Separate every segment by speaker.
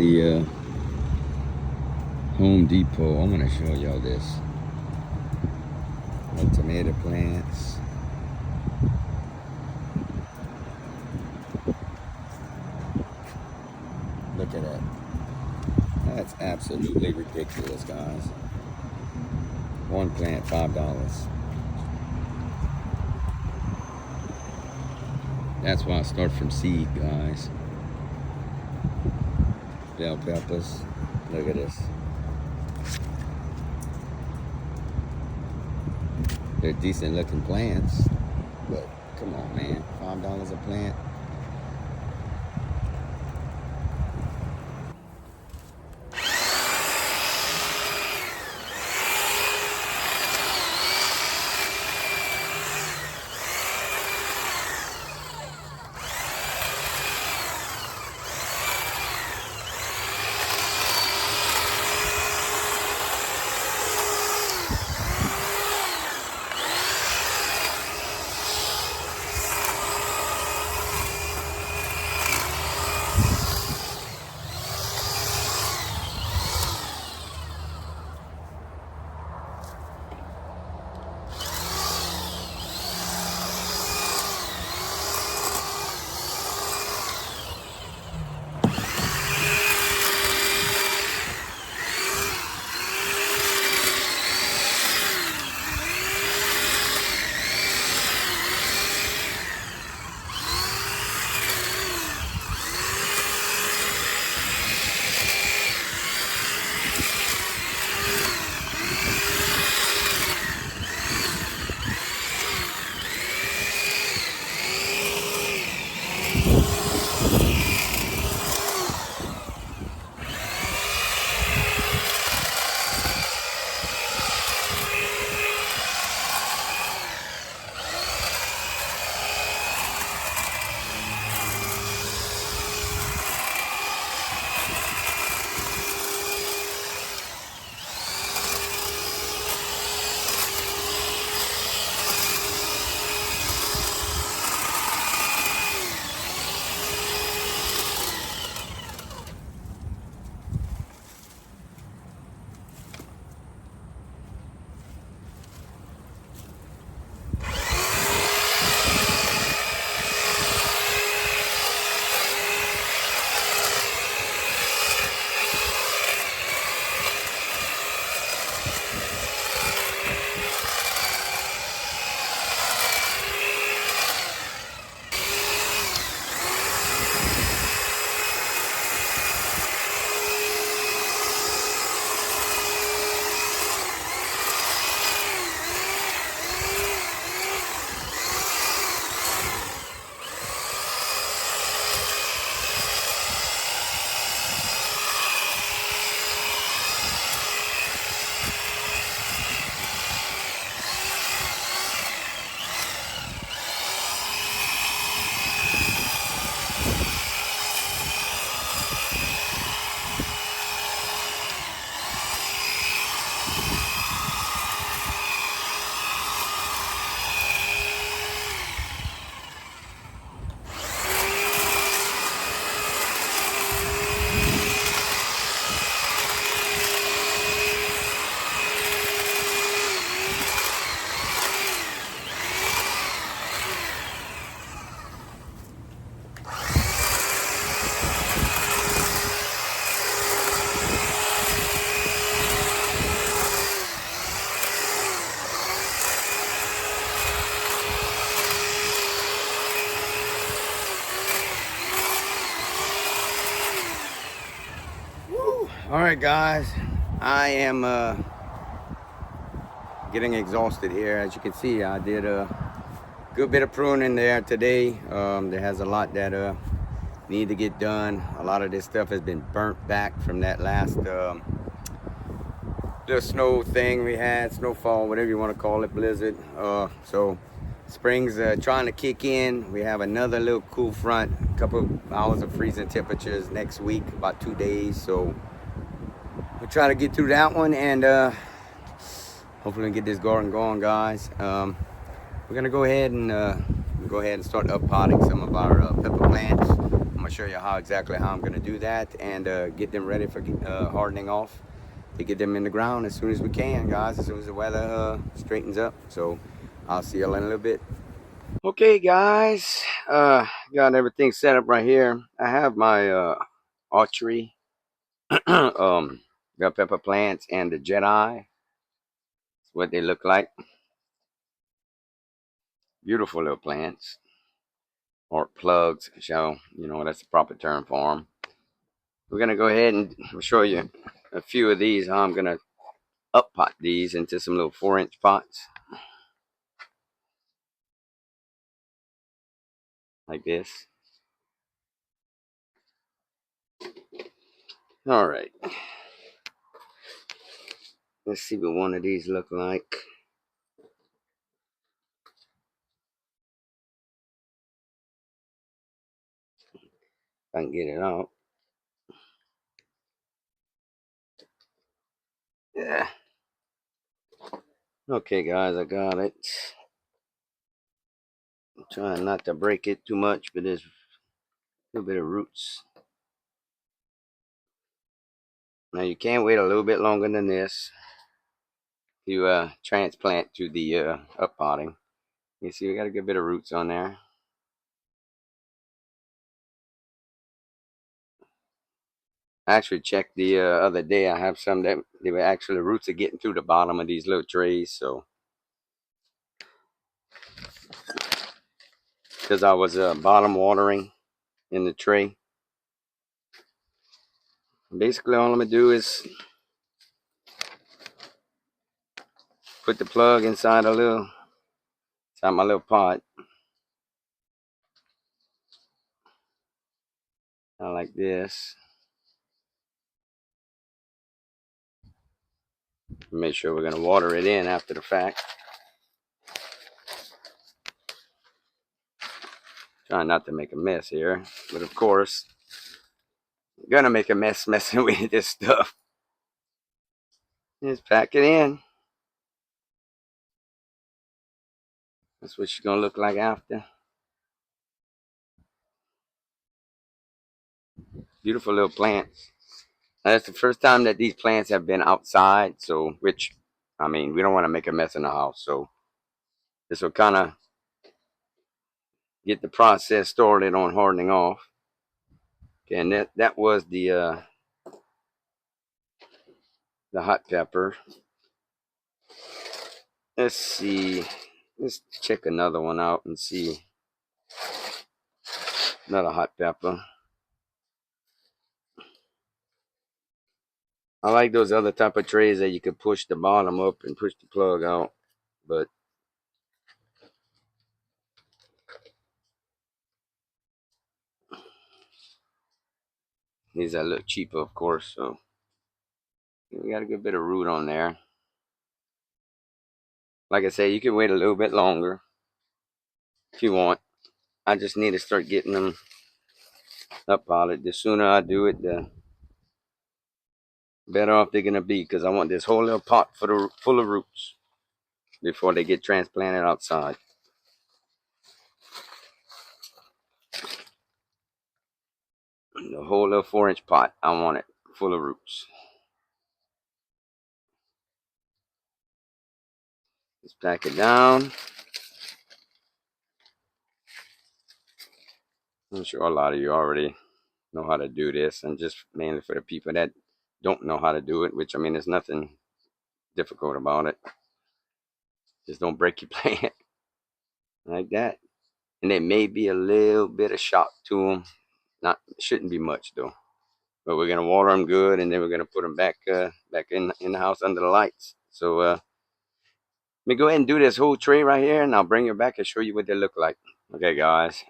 Speaker 1: the Home Depot. I'm gonna show y'all this. The tomato plants. Look at that. That's absolutely ridiculous, guys. One plant, $5. That's why I start from seed, guys. Bell peppers. Look at this. They're decent looking plants, but come on, man. $5 a plant. All right, guys, I am getting exhausted here. As you can see, I did a good bit of pruning there today. There has a lot that need to get done. A lot of this stuff has been burnt back from that last little snow thing we had, snowfall, whatever you want to call it, blizzard. So spring's trying to kick in. We have another little cool front, a couple of hours of freezing temperatures next week, about 2 days. So we'll try to get through that one and hopefully get this garden going, guys. We're gonna go ahead and start up potting some of our pepper plants. I'm gonna show you exactly how I'm gonna do that and get them ready for hardening off to get them in the ground as soon as we can, guys, as soon as the weather straightens up. So I'll see y'all in a little bit. Okay, guys, got everything set up right here. I have my archery bell pepper plants and the Jedi. That's what they look like. Beautiful little plants, or plugs, that's the proper term for them. We're gonna go ahead and show you a few of these, how I'm gonna up pot these into some little 4-inch pots like this. All right, let's see what one of these look like. If I can get it out. Yeah. Okay, guys, I got it. I'm trying not to break it too much, but there's a little bit of roots. Now you can wait a little bit longer than this to transplant to the up potting. You see, we got a good bit of roots on there. I actually checked the other day. I have some that they were actually roots are getting through the bottom of these little trays. So, because I was bottom watering in the tray, basically all I'm gonna do is put the plug inside my little pot. I like this. Make sure we're gonna water it in after the fact. Trying not to make a mess here, but of course, gonna make a mess messing with this stuff. Just pack it in. That's what she's gonna look like after. Beautiful little plants. That's the first time that these plants have been outside, so I mean, we don't want to make a mess in the house, so this will kind of get the process started on hardening off. Okay, and that was the hot pepper. Let's see. Let's check another one out and see. Another hot pepper. I like those other type of trays that you could push the bottom up and push the plug out, but these are a little cheaper, of course. So we got a good bit of root on there. Like I say, you can wait a little bit longer if you want. I just need to start getting them up potted. The sooner I do it, the better off they're gonna be, because I want this whole little pot full of roots before they get transplanted outside. The whole little 4-inch pot, I want it full of roots. Let's pack it down. I'm sure a lot of you already know how to do this, and just mainly for the people that don't know how to do it, which I mean, there's nothing difficult about it. Just don't break your plant like that. And there may be a little bit of shock to them. Shouldn't be much though. But we're gonna water them good, and then we're gonna put them back in the house under the lights. So let me go ahead and do this whole tray right here, and I'll bring you back and show you what they look like. Okay, guys,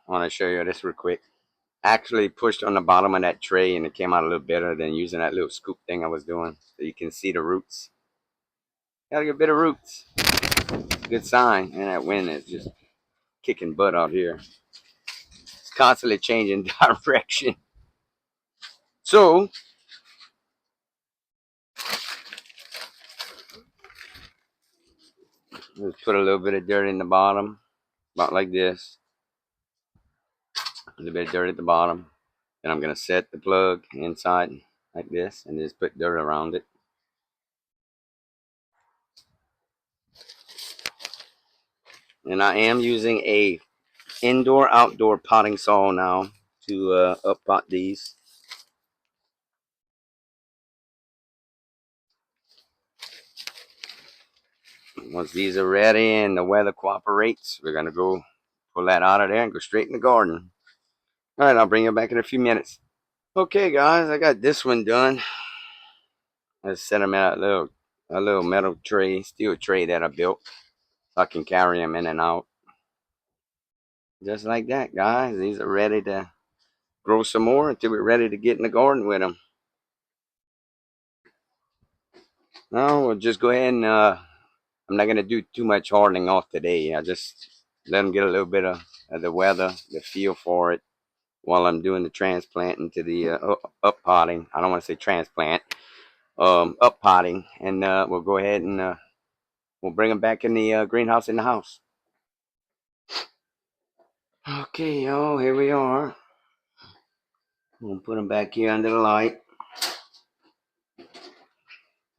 Speaker 1: I want to show you this real quick. Actually pushed on the bottom of that tray, and it came out a little better than using that little scoop thing I was doing. So you can see the roots. Got a good bit of roots. It's a good sign. And that wind is just kicking butt out here. It's constantly changing direction. So let's put a little bit of dirt in the bottom, about like this. A little bit of dirt at the bottom. Then I'm gonna set the plug inside like this and just put dirt around it. And I am using a indoor outdoor potting saw now to up pot these. Once these are ready and the weather cooperates, we're gonna go pull that out of there and go straight in the garden. All right, I'll bring you back in a few minutes. Okay, guys, I got this one done. I set them in a little metal tray, steel tray that I built, so I can carry them in and out. Just like that, guys. These are ready to grow some more until we're ready to get in the garden with them. Now we'll just go ahead and I'm not gonna do too much hardening off today. I just let them get a little bit of the weather, the feel for it, while I'm doing the transplant into the up potting. I don't want to say transplant, up potting, and we'll go ahead and we'll bring them back in the greenhouse in the house. Okay, y'all, here we are. We'll put them back here under the light.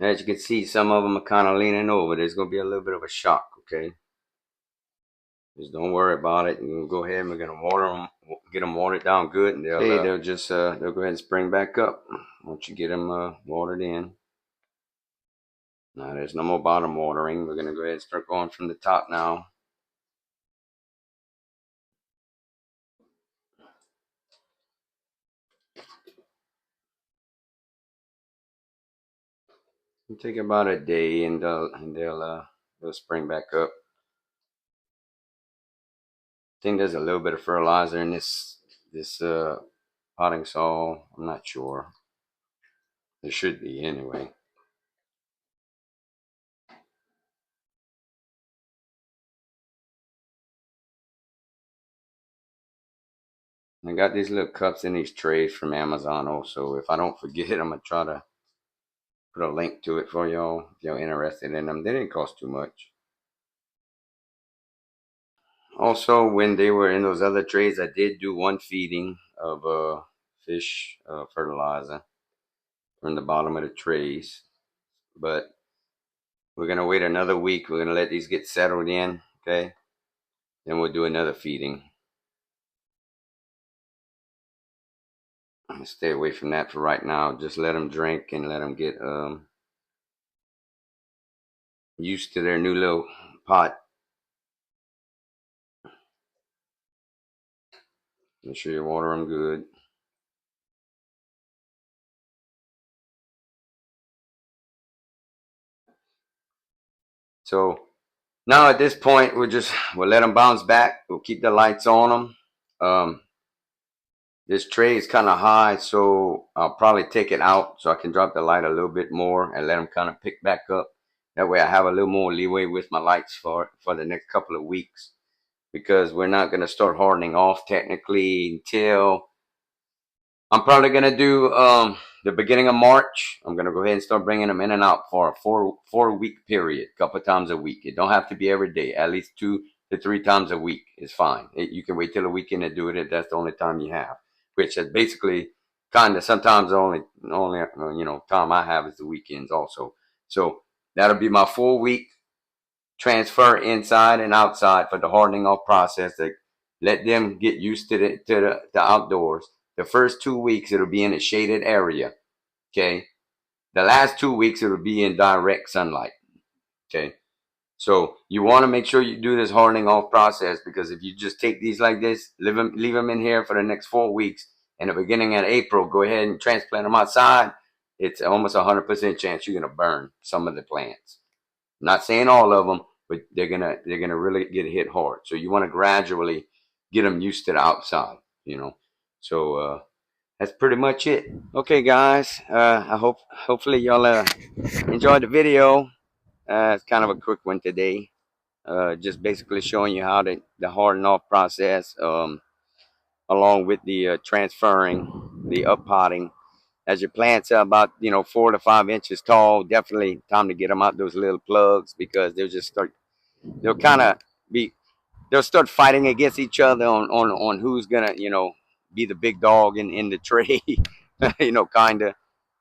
Speaker 1: As you can see, some of them are kind of leaning over. There's going to be a little bit of a shock, okay? Just don't worry about it. We'll go ahead and we're going to water them, get them watered down good, and they'll just they'll go ahead and spring back up once you get them watered in. Now there's no more bottom watering. We're going to go ahead and start going from the top now. It'll take about a day, and they'll spring back up. I think there's a little bit of fertilizer in this potting soil. I'm not sure. There should be anyway. I got these little cups in these trays from Amazon also. If I don't forget, I'm gonna try to put a link to it for y'all if y'all interested in them. They didn't cost too much. Also, when they were in those other trays, I did do one feeding of fish fertilizer from the bottom of the trays. But we're gonna wait another week. We're gonna let these get settled in, okay? Then we'll do another feeding. Stay away from that for right now. Just let them drink and let them get used to their new little pot. Make sure you water them good. So now at this point, we'll let them bounce back. We'll keep the lights on them. This tray is kind of high, so I'll probably take it out so I can drop the light a little bit more and let them kind of pick back up. That way I have a little more leeway with my lights for the next couple of weeks, because we're not going to start hardening off technically until I'm probably gonna do the beginning of March. I'm gonna go ahead and start bringing them in and out for a four week period, a couple times a week. It don't have to be every day. At least 2 to 3 times a week is fine. You can wait till the weekend to do it if that's the only time you have. Which is basically kind of sometimes the only time I have is the weekends also. So that'll be my 4 week transfer inside and outside for the hardening off process to let them get used to the outdoors. The first 2 weeks it'll be in a shaded area. Okay. The last 2 weeks it'll be in direct sunlight. Okay. So you want to make sure you do this hardening off process, because if you just take these like this, leave them in here for the next 4 weeks, and the beginning of April, go ahead and transplant them outside. It's almost 100% chance you're gonna burn some of the plants. I'm not saying all of them, but they're gonna really get hit hard. So you want to gradually get them used to the outside. So that's pretty much it. Okay, guys. Hopefully y'all enjoyed the video. It's kind of a quick one today. Just basically showing you how the harden off process, along with the transferring, the up potting. As your plants are about 4 to 5 inches tall, definitely time to get them out those little plugs, because they'll kind of be they'll start fighting against each other on who's gonna, be the big dog in the tray. Kind of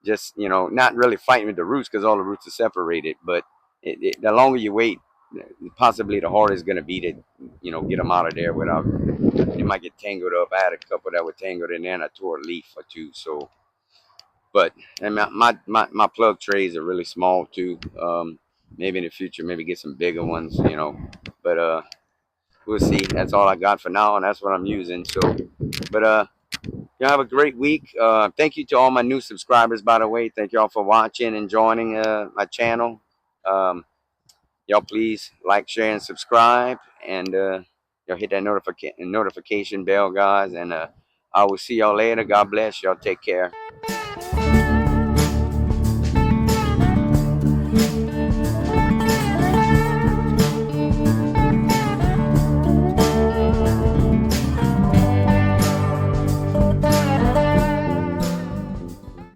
Speaker 1: just, not really fighting with the roots because all the roots are separated. But the longer you wait, possibly the harder it's gonna be to, get them out of there without. They might get tangled up. I had a couple that were tangled in there, and I tore a leaf or two. So, but and my plug trays are really small too. Maybe in the future, maybe get some bigger ones. But we'll see. That's all I got for now, and that's what I'm using. So, but y'all have a great week. Thank you to all my new subscribers, by the way. Thank y'all for watching and joining my channel. Y'all please like, share, and subscribe, and y'all hit that notification bell, guys. And I will see y'all later. God bless y'all. Take care.